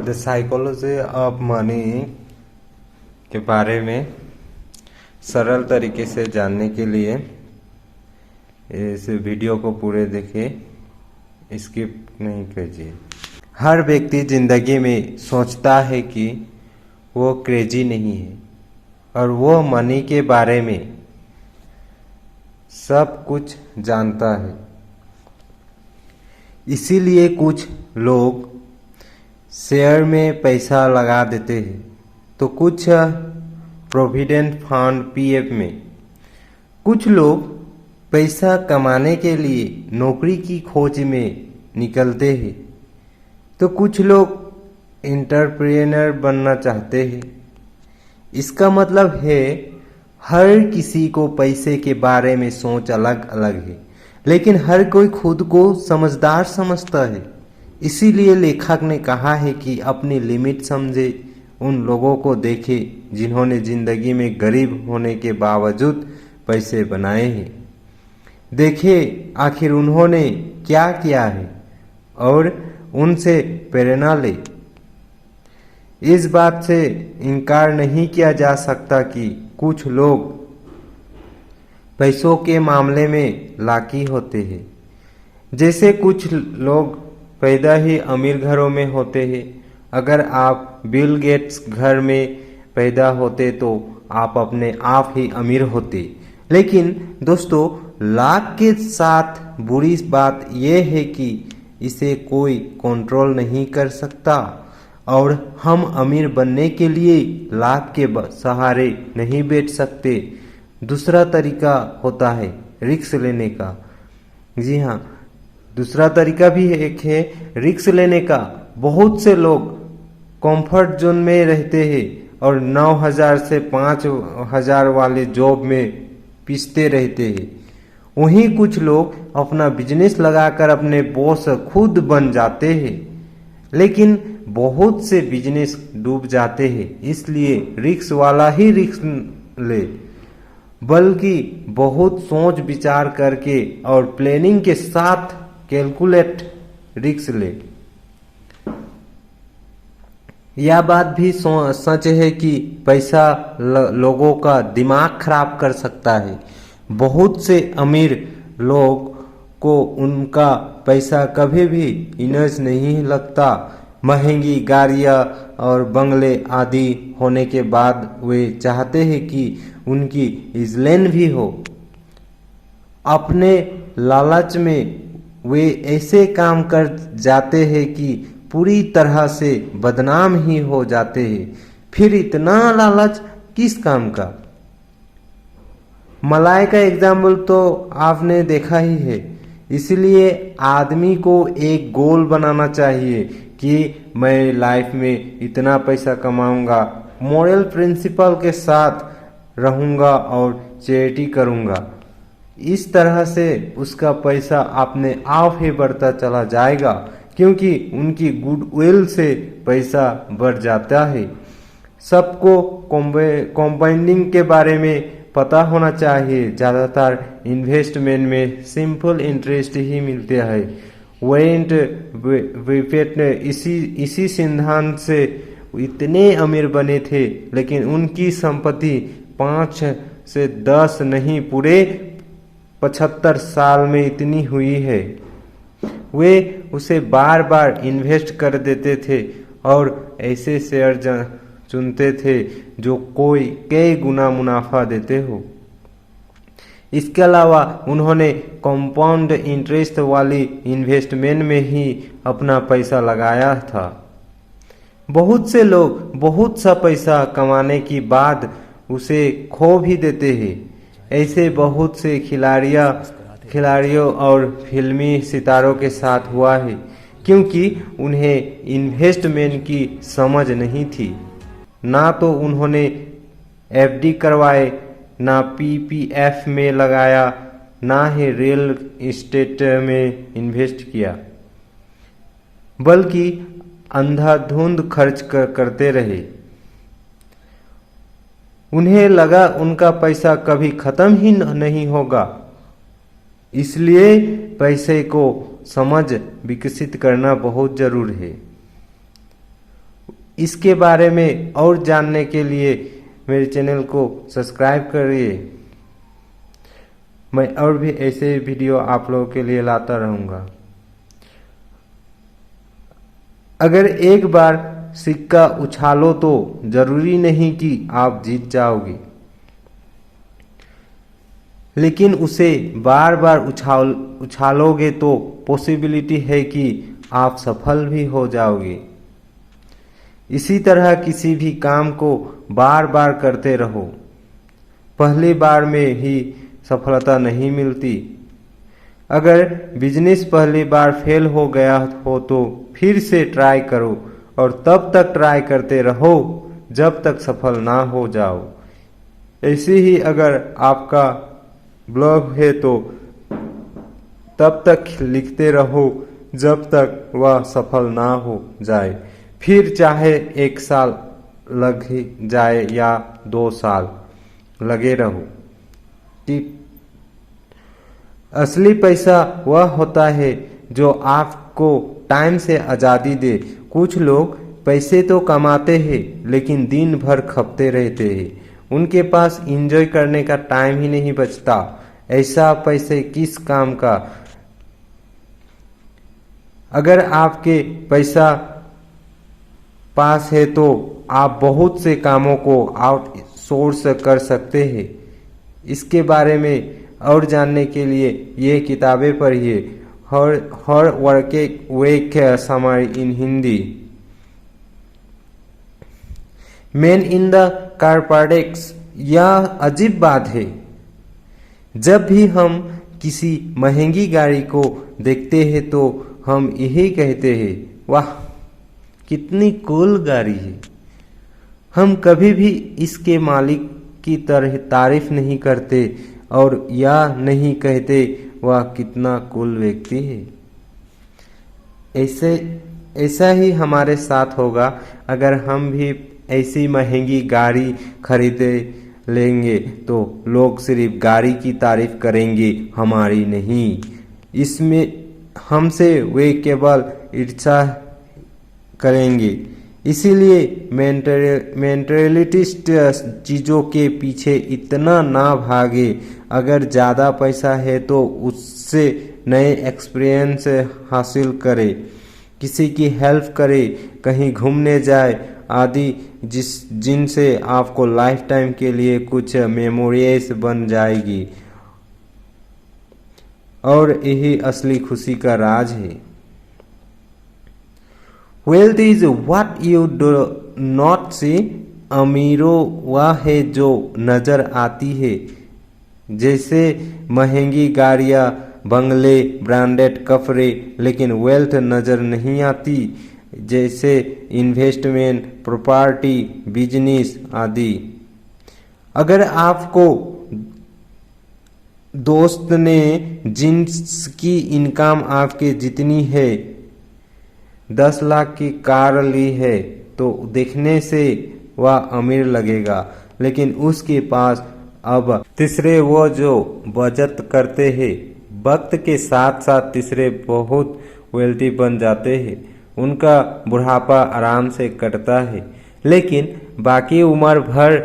The psychology of money के बारे में सरल तरीके से जानने के लिए इस वीडियो को पूरे देखिए, स्किप नहीं कीजिए। हर व्यक्ति जिंदगी में सोचता है कि वो क्रेजी नहीं है और वो मनी के बारे में सब कुछ जानता है। इसीलिए कुछ लोग शेयर में पैसा लगा देते हैं, तो कुछ प्रोविडेंट फंड पीएफ में, कुछ लोग पैसा कमाने के लिए नौकरी की खोज में निकलते हैं, तो कुछ लोग एंटरप्रेन्योर बनना चाहते हैं। इसका मतलब है हर किसी को पैसे के बारे में सोच अलग अलग है, लेकिन हर कोई खुद को समझदार समझता है। इसीलिए लेखक ने कहा है कि अपनी लिमिट समझे, उन लोगों को देखे जिन्होंने जिंदगी में गरीब होने के बावजूद पैसे बनाए हैं। देखे आखिर उन्होंने क्या किया है और उनसे प्रेरणा ले। इस बात से इनकार नहीं किया जा सकता कि कुछ लोग पैसों के मामले में लाकी होते हैं। जैसे कुछ लोग पैदा ही अमीर घरों में होते हैं। अगर आप बिल गेट्स घर में पैदा होते तो आप अपने आप ही अमीर होते। लेकिन दोस्तों, लाख के साथ बुरी बात यह है कि इसे कोई कंट्रोल नहीं कर सकता और हम अमीर बनने के लिए लाख के सहारे नहीं बैठ सकते। दूसरा तरीका होता है रिस्क लेने का। जी हाँ, दूसरा तरीका भी एक है रिस्क लेने का। बहुत से लोग कंफर्ट जोन में रहते हैं और 9,000 से 5,000 वाले जॉब में पिसते रहते हैं। वहीं कुछ लोग अपना बिजनेस लगाकर अपने बॉस खुद बन जाते हैं, लेकिन बहुत से बिजनेस डूब जाते हैं। इसलिए रिस्क वाला ही रिस्क ले, बल्कि बहुत सोच विचार करके और प्लानिंग के साथ कैलकुलेट रिस्क ले। यह बात भी सच है कि पैसा लोगों का दिमाग खराब कर सकता है। बहुत से अमीर लोग को उनका पैसा कभी भी इनर्ज नहीं लगता। महंगी गाड़ियां और बंगले आदि होने के बाद वे चाहते हैं कि उनकी इजलैंड भी हो। अपने लालच में वे ऐसे काम कर जाते हैं कि पूरी तरह से बदनाम ही हो जाते हैं। फिर इतना लालच किस काम का? मलाई का एग्जाम्पल तो आपने देखा ही है। इसलिए आदमी को एक गोल बनाना चाहिए कि मैं लाइफ में इतना पैसा कमाऊंगा, मॉरल प्रिंसिपल के साथ रहूंगा और चैरिटी करूंगा। इस तरह से उसका पैसा अपने आप ही बढ़ता चला जाएगा, क्योंकि उनकी गुडविल से पैसा बढ़ जाता है। सबको कंपाउंडिंग के बारे में पता होना चाहिए। ज़्यादातर इन्वेस्टमेंट में सिंपल इंटरेस्ट ही मिलते हैं। वॉरेन बफेट इसी सिद्धांत से इतने अमीर बने थे, लेकिन उनकी संपत्ति 5 से 10 नहीं, पूरे 75 साल में इतनी हुई है। वे उसे बार बार इन्वेस्ट कर देते थे और ऐसे शेयर चुनते थे जो कई गुना मुनाफा देते हो। इसके अलावा उन्होंने कंपाउंड इंटरेस्ट वाली इन्वेस्टमेंट में ही अपना पैसा लगाया था। बहुत से लोग बहुत सा पैसा कमाने के बाद उसे खो भी देते हैं। ऐसे बहुत से खिलाड़ियों और फिल्मी सितारों के साथ हुआ है, क्योंकि उन्हें इन्वेस्टमेंट की समझ नहीं थी। ना तो उन्होंने एफडी करवाए, ना पीपीएफ में लगाया, ना ही रियल एस्टेट में इन्वेस्ट किया, बल्कि अंधाधुंध खर्च करते रहे। उन्हें लगा उनका पैसा कभी खत्म ही नहीं होगा। इसलिए पैसे को समझ विकसित करना बहुत जरूरी है। इसके बारे में और जानने के लिए मेरे चैनल को सब्सक्राइब करिए। मैं और भी ऐसे वीडियो आप लोगों के लिए लाता रहूँगा। अगर एक बार सिक्का उछालो तो जरूरी नहीं कि आप जीत जाओगे, लेकिन उसे बार बार उछालोगे तो पॉसिबिलिटी है कि आप सफल भी हो जाओगे। इसी तरह किसी भी काम को बार बार करते रहो। पहली बार में ही सफलता नहीं मिलती। अगर बिजनेस पहली बार फेल हो गया हो तो फिर से ट्राई करो और तब तक ट्राई करते रहो जब तक सफल ना हो जाओ। ऐसे ही अगर आपका ब्लॉग है तो तब तक लिखते रहो जब तक वह सफल ना हो जाए। फिर चाहे 1 साल लग जाए या 2 साल लगे रहो। असली पैसा वह होता है जो आपको टाइम से आज़ादी दे। कुछ लोग पैसे तो कमाते हैं लेकिन दिन भर खपते रहते हैं। उनके पास एंजॉय करने का टाइम ही नहीं बचता। ऐसा पैसे किस काम का। अगर आपके पैसा पास है तो आप बहुत से कामों को आउटसोर्स कर सकते हैं। इसके बारे में और जानने के लिए ये किताबें पढ़िए। हर work summary in Hindi. Man in the कारपाडेक्स। यह अजीब बात है, जब भी हम किसी महंगी गाड़ी को देखते हैं तो हम यही कहते हैं, वाह कितनी कूल गाड़ी है। हम कभी भी इसके मालिक की तरह तारीफ नहीं करते और यह नहीं कहते वह कितना कूल व्यक्ति है। ऐसा ही हमारे साथ होगा अगर हम भी ऐसी महंगी गाड़ी खरीदे लेंगे तो लोग सिर्फ गाड़ी की तारीफ करेंगे, हमारी नहीं। इसमें हमसे वे केवल ईर्ष्या करेंगे। इसीलिए मेंटलिस्ट चीज़ों के पीछे इतना ना भागे। अगर ज़्यादा पैसा है तो उससे नए एक्सपीरियंस हासिल करे, किसी की हेल्प करे, कहीं घूमने जाए आदि, जिनसे आपको लाइफ टाइम के लिए कुछ मेमोरीज बन जाएगी। और यही असली खुशी का राज है। Wealth is what you do not see. अमीरों वह है जो नजर आती है, जैसे महंगी गाड़ियां, बंगले, ब्रांडेड कपड़े। लेकिन वेल्थ नजर नहीं आती, जैसे इन्वेस्टमेंट, प्रॉपर्टी, बिजनेस आदि। अगर आपको दोस्त ने जिनकी इनकम आपके जितनी है 10 लाख की कार ली है तो देखने से वह अमीर लगेगा, लेकिन उसके पास अब तीसरे वो जो बचत करते हैं वक्त के साथ साथ तीसरे बहुत वेल्थी बन जाते हैं। उनका बुढ़ापा आराम से कटता है, लेकिन बाकी उम्र भर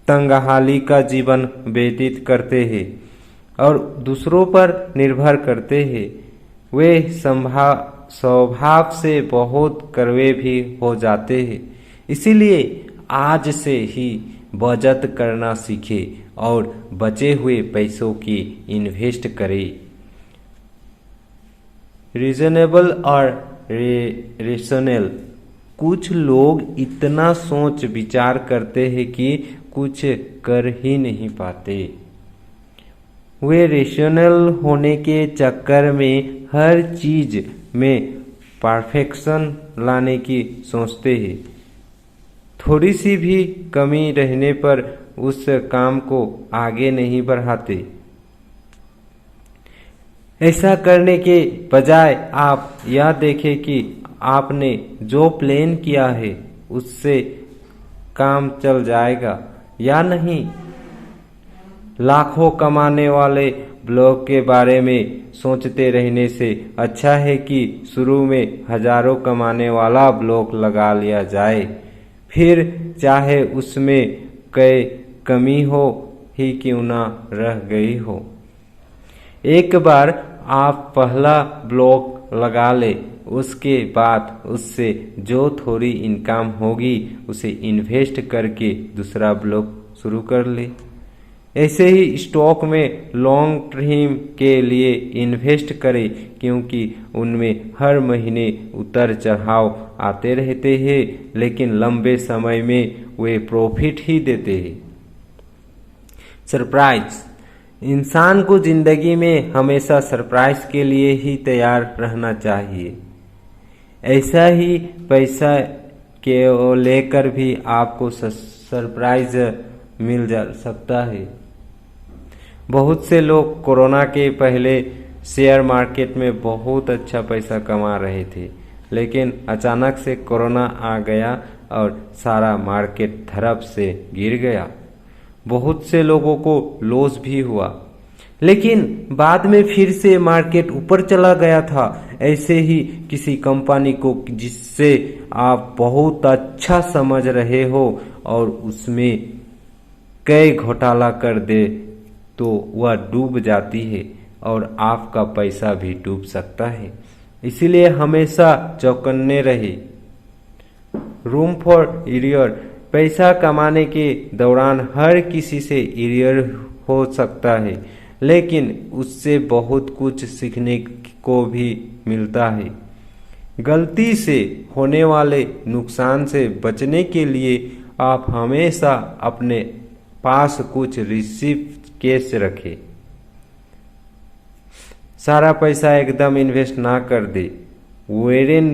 तंगहाली का जीवन व्यतीत करते हैं और दूसरों पर निर्भर करते हैं। वे स्वभाव से बहुत कड़वे भी हो जाते हैं। इसीलिए आज से ही बचत करना सीखे और बचे हुए पैसों की इन्वेस्ट करें। रीजनेबल और रेशनल। कुछ लोग इतना सोच विचार करते हैं कि कुछ कर ही नहीं पाते। वे रेशनल होने के चक्कर में हर चीज में परफेक्शन लाने की सोचते हैं। थोड़ी सी भी कमी रहने पर उस काम को आगे नहीं बढ़ाते। ऐसा करने के बजाय आप यह देखें कि आपने जो प्लान किया है उससे काम चल जाएगा या नहीं। लाखों कमाने वाले ब्लॉग के बारे में सोचते रहने से अच्छा है कि शुरू में हजारों कमाने वाला ब्लॉग लगा लिया जाए, फिर चाहे उसमें कई कमी हो ही क्यों ना रह गई हो। एक बार आप पहला ब्लॉग लगा ले, उसके बाद उससे जो थोड़ी इनकम होगी उसे इन्वेस्ट करके दूसरा ब्लॉग शुरू कर ले। ऐसे ही स्टॉक में लॉन्ग टर्म के लिए इन्वेस्ट करें, क्योंकि उनमें हर महीने उतार चढ़ाव आते रहते हैं, लेकिन लंबे समय में वे प्रॉफिट ही देते हैं। सरप्राइज। इंसान को जिंदगी में हमेशा सरप्राइज के लिए ही तैयार रहना चाहिए। ऐसा ही पैसा के लेकर भी आपको सरप्राइज मिल जा सकता है। बहुत से लोग कोरोना के पहले शेयर मार्केट में बहुत अच्छा पैसा कमा रहे थे, लेकिन अचानक से कोरोना आ गया और सारा मार्केट धड़प से गिर गया। बहुत से लोगों को लॉस भी हुआ, लेकिन बाद में फिर से मार्केट ऊपर चला गया था। ऐसे ही किसी कंपनी को जिससे आप बहुत अच्छा समझ रहे हो और उसमें कई घोटाला कर दे तो वह डूब जाती है और आपका पैसा भी डूब सकता है। इसीलिए हमेशा चौकन्ने रहे। Room for arrear. पैसा कमाने के दौरान हर किसी से एरियर हो सकता है, लेकिन उससे बहुत कुछ सीखने को भी मिलता है। गलती से होने वाले नुकसान से बचने के लिए आप हमेशा अपने पास कुछ रिसीव कैश रखें। सारा पैसा एकदम इन्वेस्ट ना कर दे। वॉरेन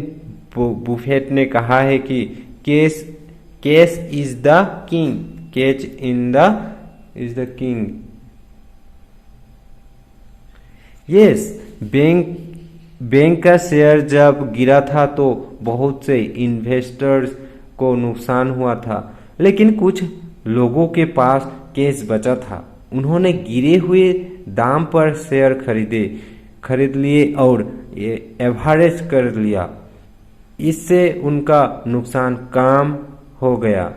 बुफेट ने कहा है कि cash is the king, catch in the is the king. Yes, bank का शेयर जब गिरा था तो बहुत से इन्वेस्टर्स को नुकसान हुआ था, लेकिन कुछ लोगों के पास कैश बचा था। उन्होंने गिरे हुए दाम पर शेयर खरीद लिए और एवरेज कर लिया। इससे उनका नुकसान कम हो गया।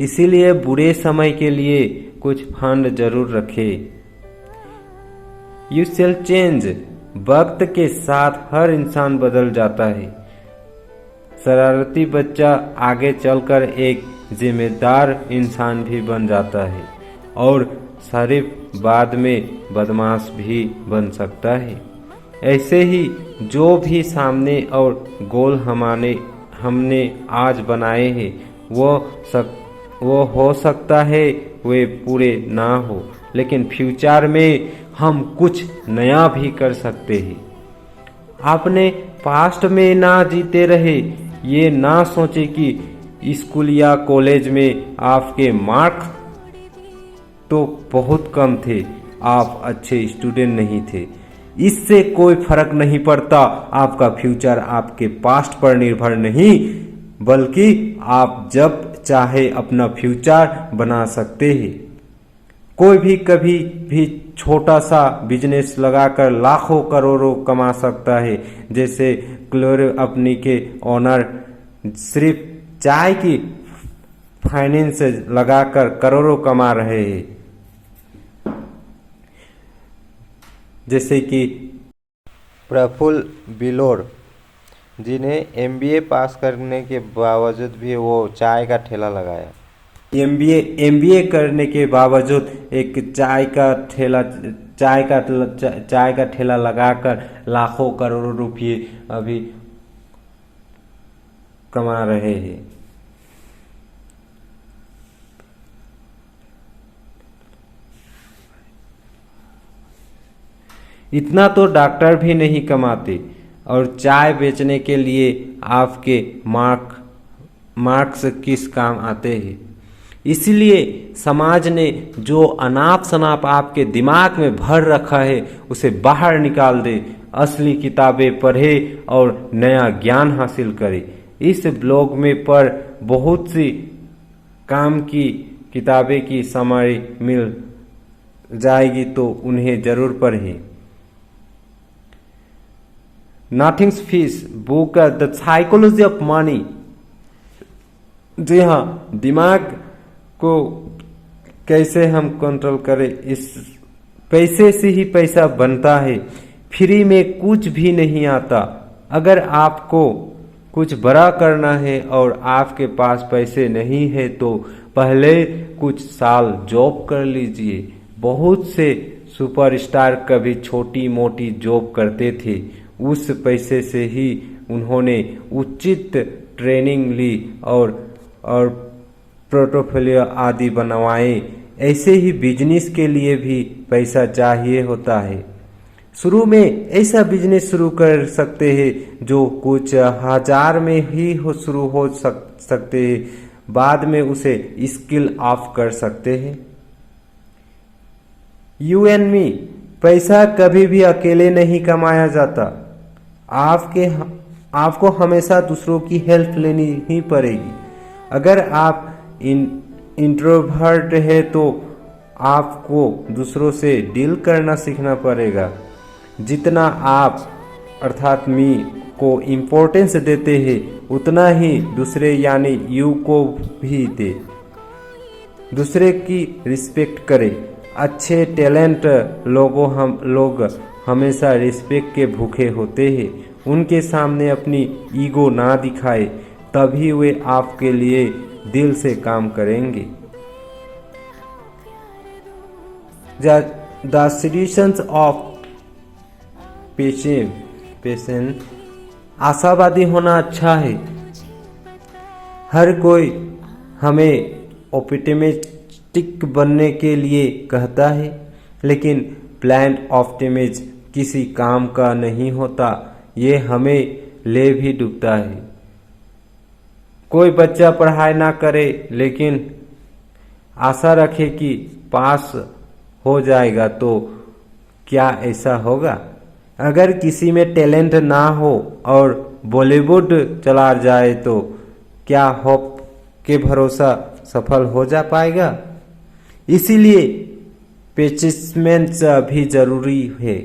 इसीलिए बुरे समय के लिए कुछ फंड जरूर रखें। You shall change. वक्त के साथ हर इंसान बदल जाता है। शरारती बच्चा आगे चलकर एक जिम्मेदार इंसान भी बन जाता है और शरीफ बाद में बदमाश भी बन सकता है। ऐसे ही जो भी सामने और गोल हमने आज बनाए हैं वो हो सकता है वे पूरे ना हो, लेकिन फ्यूचर में हम कुछ नया भी कर सकते हैं। आपने पास्ट में ना जीते रहे। ये ना सोचे कि स्कूल या कॉलेज में आपके मार्क्स तो बहुत कम थे, आप अच्छे स्टूडेंट नहीं थे। इससे कोई फर्क नहीं पड़ता। आपका फ्यूचर आपके पास्ट पर निर्भर नहीं, बल्कि आप जब चाहे अपना फ्यूचर बना सकते हैं। कोई भी कभी भी छोटा सा बिजनेस लगाकर लाखों करोड़ों कमा सकता है। जैसे क्लोरो कंपनी के ओनर सिर्फ चाय की फाइनेंस लगाकर करोड़ों कमा रहे हैं। जैसे कि प्रफुल्ल बिलोर, जिन्हें MBA पास करने के बावजूद भी वो चाय का ठेला लगाया। MBA करने के बावजूद एक चाय का ठेला लगाकर लाखों करोड़ों रुपये अभी कमा रहे हैं। इतना तो डॉक्टर भी नहीं कमाते, और चाय बेचने के लिए आपके मार्क्स किस काम आते हैं। इसलिए समाज ने जो अनाप शनाप आपके दिमाग में भर रखा है उसे बाहर निकाल दे। असली किताबें पढ़े और नया ज्ञान हासिल करे। इस ब्लॉग में पर बहुत सी काम की किताबें की समरी मिल जाएगी तो उन्हें जरूर पढ़ें। नथिंग्स फिश book the psychology of money. जी हाँ, दिमाग को कैसे हम कंट्रोल करें, इस पैसे से ही पैसा बनता है, फ्री में कुछ भी नहीं आता। अगर आपको कुछ बड़ा करना है और आपके पास पैसे नहीं है तो पहले कुछ साल जॉब कर लीजिए। बहुत से सुपरस्टार कभी छोटी मोटी जॉब करते थे, उस पैसे से ही उन्होंने उचित ट्रेनिंग ली और पोर्टफोलियो आदि बनवाए। ऐसे ही बिजनेस के लिए भी पैसा चाहिए होता है। शुरू में ऐसा बिजनेस शुरू कर सकते हैं जो कुछ हजार में ही शुरू हो सकते हैं, बाद में उसे स्किल ऑफ कर सकते हैं। यू एंड मी, पैसा कभी भी अकेले नहीं कमाया जाता। आपको हमेशा दूसरों की हेल्प लेनी ही पड़ेगी। अगर आप इंट्रोवर्ट है तो आपको दूसरों से डील करना सीखना पड़ेगा। जितना आप अर्थात मी को इम्पोर्टेंस देते हैं उतना ही दूसरे यानी यू को भी दे। दूसरे की रिस्पेक्ट करें। अच्छे टैलेंट लोग हमेशा रिस्पेक्ट के भूखे होते हैं। उनके सामने अपनी ईगो ना दिखाए, तभी वे आपके लिए दिल से काम करेंगे। The solutions of patience. आशावादी होना अच्छा है। हर कोई हमें ऑप्टिमिस्टिक बनने के लिए कहता है, लेकिन ब्लाइंड ऑप्टिमिज्म किसी काम का नहीं होता, ये हमें ले भी डूबता है। कोई बच्चा पढ़ाई ना करे लेकिन आशा रखे कि पास हो जाएगा, तो क्या ऐसा होगा? अगर किसी में टैलेंट ना हो और बॉलीवुड चला जाए तो क्या होप के भरोसा सफल हो जा पाएगा? इसीलिए पेशेंस भी जरूरी है।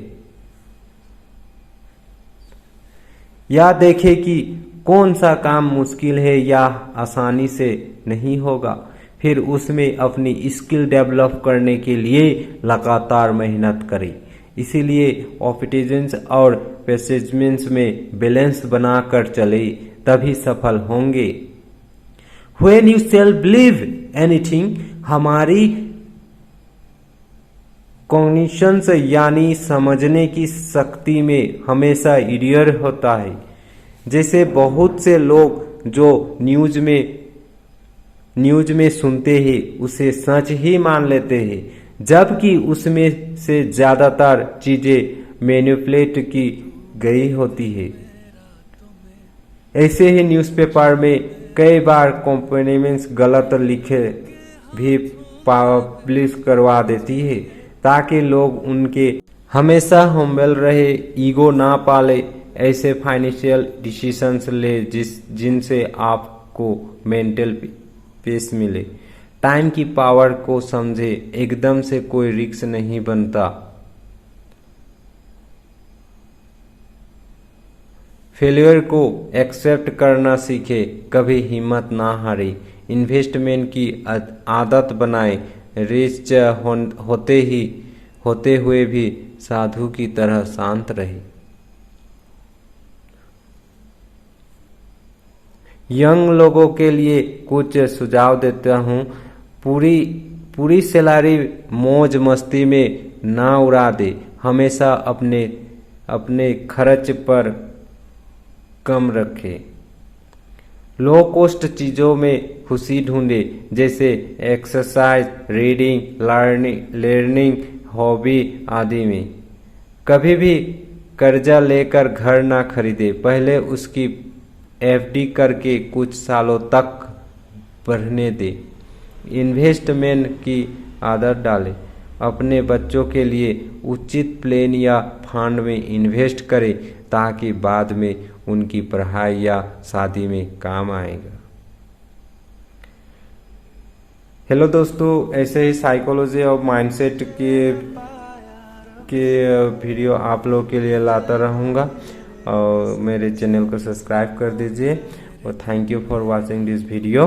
या देखें कि कौन सा काम मुश्किल है या आसानी से नहीं होगा, फिर उसमें अपनी स्किल डेवलप करने के लिए लगातार मेहनत करें। इसीलिए ऑप्टिमिज्म और पेसिमिज्म में बैलेंस बनाकर चले, तभी सफल होंगे। When you shall believe anything, हमारी कॉग्निशंस यानी समझने की शक्ति में हमेशा इडियर होता है। जैसे बहुत से लोग जो न्यूज में सुनते हैं उसे सच ही मान लेते हैं, जबकि उसमें से ज्यादातर चीजें मैनिपुलेट की गई होती है। ऐसे ही न्यूज़पेपर में कई बार कंपनी गलत लिखे भी पब्लिश करवा देती है, ताकि लोग उनके हमेशा हम्बल रहे, ईगो ना पाले, ऐसे फाइनेंशियल डिसीजंस ले जिनसे आपको मेंटल पीस मिले। टाइम की पावर को समझे, एकदम से कोई रिस्क नहीं बनता। फेलियर को एक्सेप्ट करना सीखे, कभी हिम्मत ना हारे। इन्वेस्टमेंट की आदत बनाए, रिच होते हुए भी साधु की तरह शांत रहे। यंग लोगों के लिए कुछ सुझाव देता हूँ। पूरी सैलरी मौज मस्ती में ना उड़ा दे। हमेशा अपने खर्च पर कम रखे। लो कॉस्ट चीजों में खुशी ढूंढे, जैसे एक्सरसाइज, रीडिंग, लर्निंग, हॉबी आदि में। कभी भी कर्जा लेकर घर ना खरीदे, पहले उसकी एफडी करके कुछ सालों तक बढ़ने दे। इन्वेस्टमेंट की आदत डाले। अपने बच्चों के लिए उचित प्लान या फंड में इन्वेस्ट करें, ताकि बाद में उनकी पढ़ाई या शादी में काम आएगा। हेलो दोस्तों, ऐसे ही साइकोलॉजी और माइंडसेट के वीडियो आप लोग के लिए लाता रहूँगा और मेरे चैनल को सब्सक्राइब कर दीजिए और thank you for watching this video.